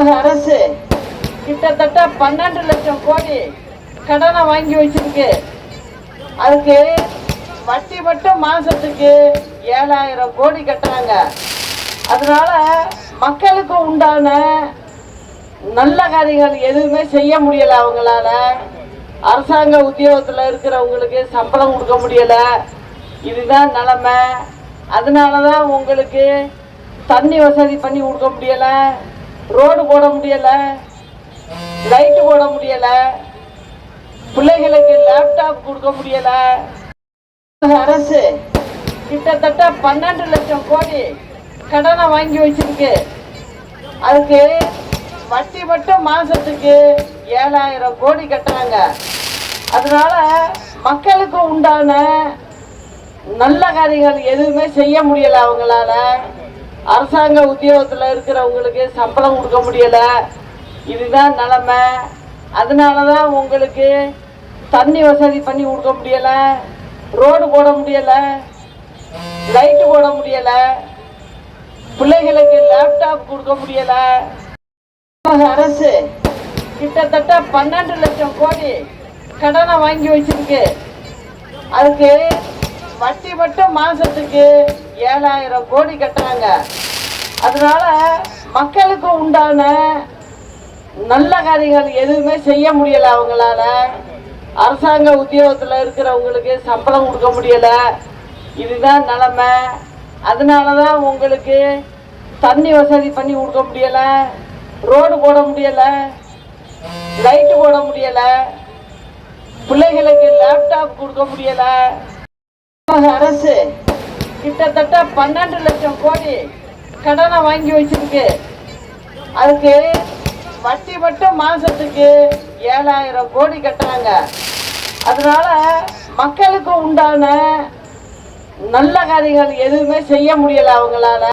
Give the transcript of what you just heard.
அரசு கிட்டத்தட்ட 12 லட்சம் கோடி கடனை வாங்கி வச்சிருக்கு. அதுக்கு வட்டி மட்டும் மாசத்துக்கு 7000 கோடி கட்டுறாங்க. அதனால மக்களுக்கு உண்டான நல்ல காரியங்கள் எதுவுமே செய்ய முடியல. அவங்களால அரசாங்க உத்தியோகத்தில் இருக்கிறவங்களுக்கு சம்பளம் கொடுக்க முடியல. இதுதான் நிலைமை. அதனாலதான் உங்களுக்கு தண்ணி வசதி பண்ணி கொடுக்க முடியல, ரோடு போட முடியல, லைட்டு போட முடியல, பிள்ளைகளுக்கு லேப்டாப் கொடுக்க முடியல. அரசு கிட்டத்தட்ட 12 லட்சம் கோடி கடனை வாங்கி வச்சிருக்கு. அதுக்கு வட்டி மட்டும் மாசத்துக்கு 7000 கோடி கட்டுறாங்க. அதனால மக்களுக்கு உண்டான நல்ல காரியங்கள் எதுவுமே செய்ய முடியல. அவங்களால அரசாங்க உத்தியோகத்தில் இருக்கிறவங்களுக்கு சம்பளம் கொடுக்க முடியல. இதுதான் நிலைமை. அதனாலதான் உங்களுக்கு தண்ணி வசதி பண்ணி கொடுக்க முடியல, ரோடு போட முடியல, லைட்டு போட முடியல, பிள்ளைகளுக்கு லேப்டாப் கொடுக்க முடியல. அரசு கிட்டத்தட்ட 12 லட்சம் கோடி கடனை வாங்கி வச்சிருக்கு. அதுக்கு வட்டி மட்டும் மாசத்துக்கு 7000 கோடி கட்டுறாங்க. அதனால மக்களுக்கு உண்டான நல்ல காரியங்கள் எதுவுமே செய்ய முடியல. அவங்களால அரசாங்க உத்தியோகத்தில் இருக்கிறவங்களுக்கு சம்பளம் கொடுக்க முடியல. இதுதான் நிலைமை. அதனாலதான் உங்களுக்கு தண்ணி வசதி பண்ணி கொடுக்க முடியல, ரோடு போட முடியல, லைட்டு போட முடியல, பிள்ளைகளுக்கு லேப்டாப் கொடுக்க முடியல. அரசு கிட்டத்தட்ட 12 லட்சம் கோடி கடனை வாங்கி வச்சிருக்கு. அதுக்கு வட்டி மட்டும் மாசத்துக்கு 7000 கோடி கட்டுறாங்க. அதனால மக்களுக்கு உண்டான நல்ல காரியங்கள் எதுவுமே செய்ய முடியல. அவங்களால